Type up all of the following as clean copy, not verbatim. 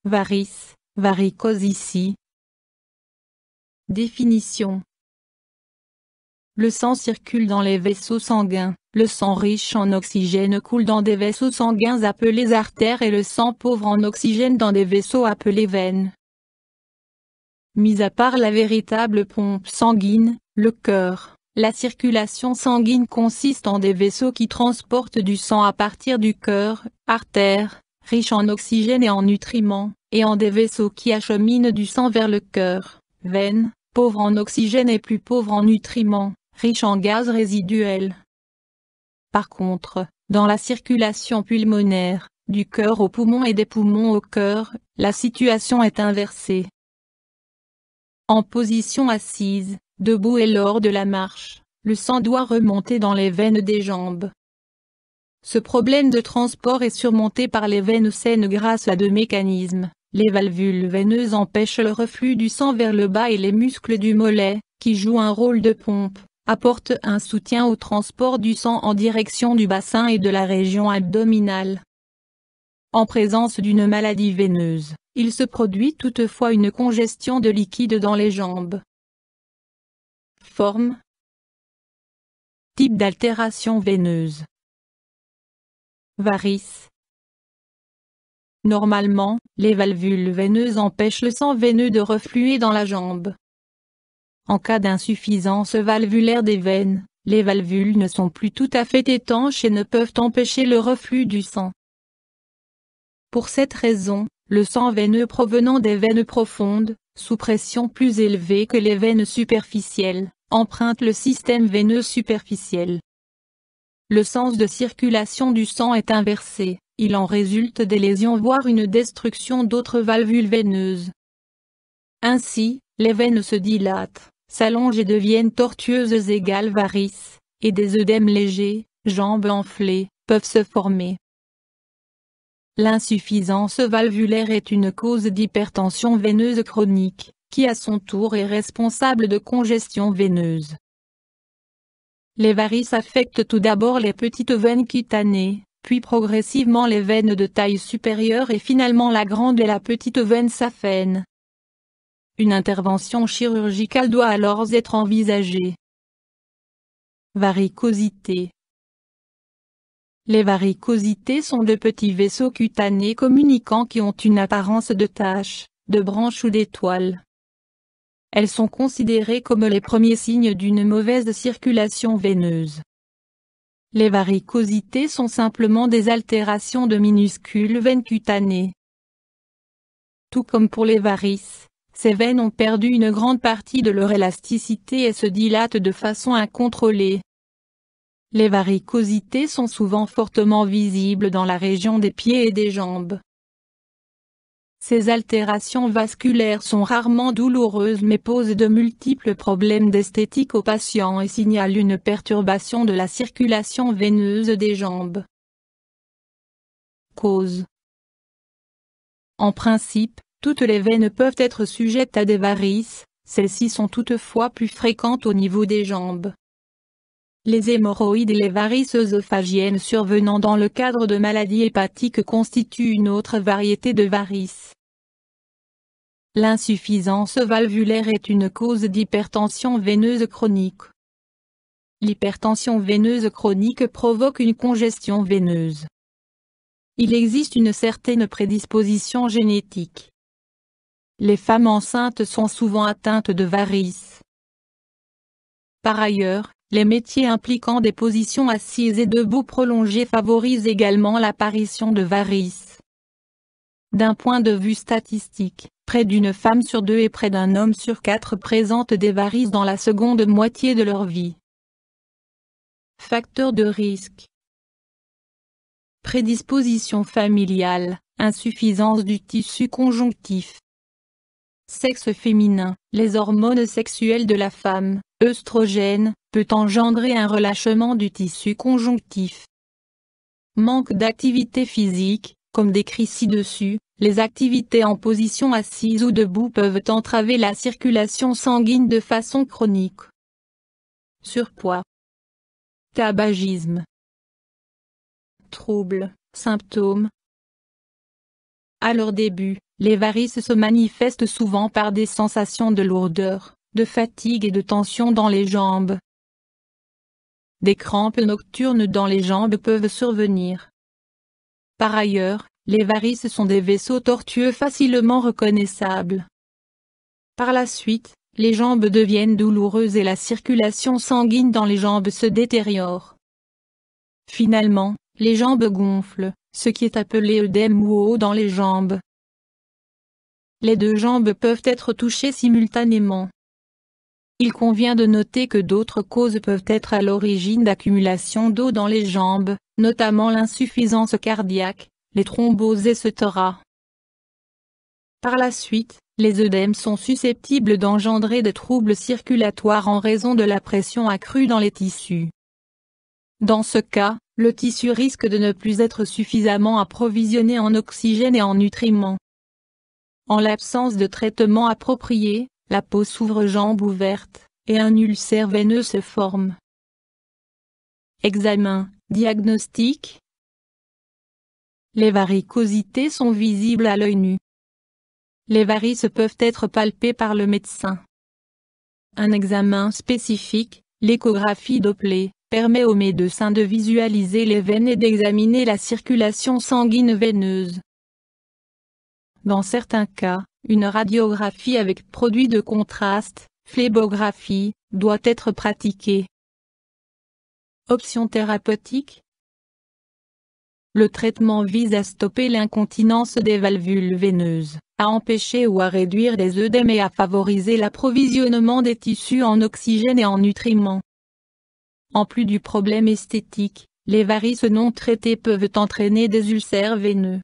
Varices, varicose ici. Définition. Le sang circule dans les vaisseaux sanguins. Le sang riche en oxygène coule dans des vaisseaux sanguins appelés artères et le sang pauvre en oxygène dans des vaisseaux appelés veines. Mis à part la véritable pompe sanguine, le cœur, la circulation sanguine consiste en des vaisseaux qui transportent du sang à partir du cœur, artères, riches en oxygène et en nutriments, et en des vaisseaux qui acheminent du sang vers le cœur, veines, pauvres en oxygène et plus pauvres en nutriments, riches en gaz résiduels. Par contre, dans la circulation pulmonaire, du cœur aux poumons et des poumons au cœur, la situation est inversée. En position assise, debout et lors de la marche, le sang doit remonter dans les veines des jambes. Ce problème de transport est surmonté par les veines saines grâce à deux mécanismes. Les valvules veineuses empêchent le reflux du sang vers le bas et les muscles du mollet, qui jouent un rôle de pompe, apportent un soutien au transport du sang en direction du bassin et de la région abdominale. En présence d'une maladie veineuse, il se produit toutefois une congestion de liquide dans les jambes. Forme. Type d'altération veineuse. Varices. Normalement, les valvules veineuses empêchent le sang veineux de refluer dans la jambe. En cas d'insuffisance valvulaire des veines, les valvules ne sont plus tout à fait étanches et ne peuvent empêcher le reflux du sang. Pour cette raison, le sang veineux provenant des veines profondes, sous pression plus élevée que les veines superficielles, emprunte le système veineux superficiel. Le sens de circulation du sang est inversé, il en résulte des lésions voire une destruction d'autres valvules veineuses. Ainsi, les veines se dilatent, s'allongent et deviennent tortueuses égales varices, et des œdèmes légers, jambes enflées, peuvent se former. L'insuffisance valvulaire est une cause d'hypertension veineuse chronique, qui à son tour est responsable de congestion veineuse. Les varices affectent tout d'abord les petites veines cutanées, puis progressivement les veines de taille supérieure et finalement la grande et la petite veine saphène. Une intervention chirurgicale doit alors être envisagée. Varicosité. Les varicosités sont de petits vaisseaux cutanés communicants qui ont une apparence de taches, de branches ou d'étoiles. Elles sont considérées comme les premiers signes d'une mauvaise circulation veineuse. Les varicosités sont simplement des altérations de minuscules veines cutanées. Tout comme pour les varices, ces veines ont perdu une grande partie de leur élasticité et se dilatent de façon incontrôlée. Les varicosités sont souvent fortement visibles dans la région des pieds et des jambes. Ces altérations vasculaires sont rarement douloureuses mais posent de multiples problèmes d'esthétique aux patients et signalent une perturbation de la circulation veineuse des jambes. Cause. En principe, toutes les veines peuvent être sujettes à des varices, celles-ci sont toutefois plus fréquentes au niveau des jambes. Les hémorroïdes et les varices œsophagiennes survenant dans le cadre de maladies hépatiques constituent une autre variété de varices. L'insuffisance valvulaire est une cause d'hypertension veineuse chronique. L'hypertension veineuse chronique provoque une congestion veineuse. Il existe une certaine prédisposition génétique. Les femmes enceintes sont souvent atteintes de varices. Par ailleurs, les métiers impliquant des positions assises et debout prolongées favorisent également l'apparition de varices. D'un point de vue statistique, près d'une femme sur deux et près d'un homme sur quatre présentent des varices dans la seconde moitié de leur vie. Facteurs de risque. Prédisposition familiale, insuffisance du tissu conjonctif. Sexe féminin, les hormones sexuelles de la femme, œstrogène, peut engendrer un relâchement du tissu conjonctif. Manque d'activité physique, comme décrit ci-dessus, les activités en position assise ou debout peuvent entraver la circulation sanguine de façon chronique. Surpoids. Tabagisme. Troubles, symptômes. À leur début, les varices se manifestent souvent par des sensations de lourdeur, de fatigue et de tension dans les jambes. Des crampes nocturnes dans les jambes peuvent survenir. Par ailleurs, les varices sont des vaisseaux tortueux facilement reconnaissables. Par la suite, les jambes deviennent douloureuses et la circulation sanguine dans les jambes se détériore. Finalement, les jambes gonflent, ce qui est appelé œdème ou eau dans les jambes. Les deux jambes peuvent être touchées simultanément. Il convient de noter que d'autres causes peuvent être à l'origine d'accumulation d'eau dans les jambes, notamment l'insuffisance cardiaque, les thromboses etc. Par la suite, les œdèmes sont susceptibles d'engendrer des troubles circulatoires en raison de la pression accrue dans les tissus. Dans ce cas, le tissu risque de ne plus être suffisamment approvisionné en oxygène et en nutriments. En l'absence de traitement approprié, la peau s'ouvre jambe ouverte, et un ulcère veineux se forme. Examen, diagnostic. Les varicosités sont visibles à l'œil nu. Les varices peuvent être palpées par le médecin. Un examen spécifique, l'échographie Doppler, permet au médecin de visualiser les veines et d'examiner la circulation sanguine veineuse. Dans certains cas, une radiographie avec produit de contraste, phlébographie, doit être pratiquée. Options thérapeutiques. Le traitement vise à stopper l'incontinence des valvules veineuses, à empêcher ou à réduire les œdèmes et à favoriser l'approvisionnement des tissus en oxygène et en nutriments. En plus du problème esthétique, les varices non traitées peuvent entraîner des ulcères veineux.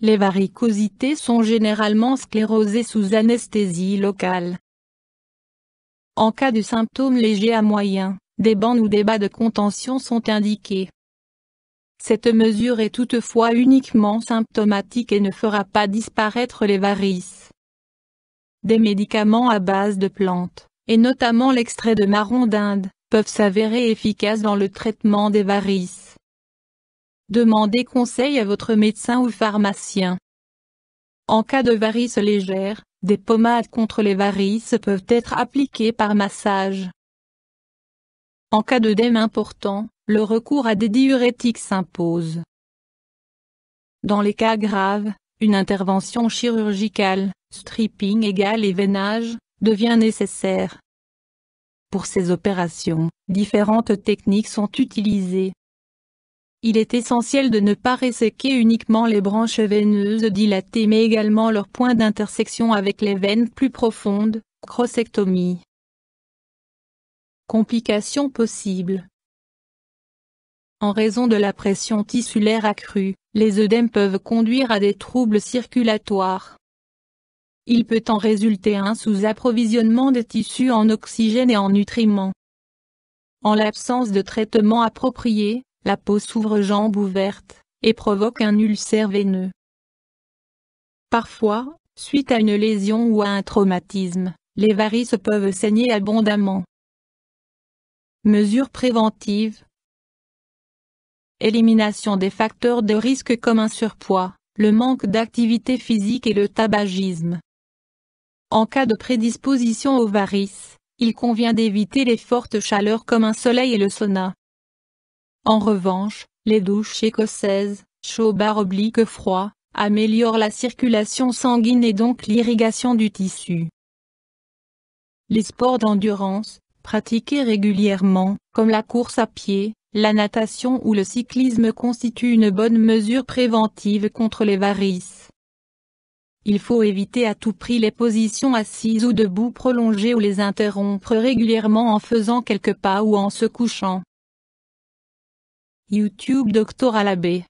Les varicosités sont généralement sclérosées sous anesthésie locale. En cas de symptômes légers à moyens, des bandes ou des bas de contention sont indiqués. Cette mesure est toutefois uniquement symptomatique et ne fera pas disparaître les varices. Des médicaments à base de plantes, et notamment l'extrait de marron d'Inde, peuvent s'avérer efficaces dans le traitement des varices. Demandez conseil à votre médecin ou pharmacien. En cas de varices légères, des pommades contre les varices peuvent être appliquées par massage. En cas d'œdème important, le recours à des diurétiques s'impose. Dans les cas graves, une intervention chirurgicale, stripping égal et veinage, devient nécessaire. Pour ces opérations, différentes techniques sont utilisées. Il est essentiel de ne pas resséquer uniquement les branches veineuses dilatées mais également leurs points d'intersection avec les veines plus profondes, crossectomie. Complications possibles. En raison de la pression tissulaire accrue, les œdèmes peuvent conduire à des troubles circulatoires. Il peut en résulter un sous-approvisionnement des tissus en oxygène et en nutriments. En l'absence de traitement approprié, la peau s'ouvre jambe ouverte, et provoque un ulcère veineux. Parfois, suite à une lésion ou à un traumatisme, les varices peuvent saigner abondamment. Mesures préventives. Élimination des facteurs de risque comme un surpoids, le manque d'activité physique et le tabagisme. En cas de prédisposition aux varices, il convient d'éviter les fortes chaleurs comme un soleil et le sauna. En revanche, les douches écossaises, chaud-froid, améliorent la circulation sanguine et donc l'irrigation du tissu. Les sports d'endurance, pratiqués régulièrement, comme la course à pied, la natation ou le cyclisme constituent une bonne mesure préventive contre les varices. Il faut éviter à tout prix les positions assises ou debout prolongées ou les interrompre régulièrement en faisant quelques pas ou en se couchant. YouTube Dr Alabé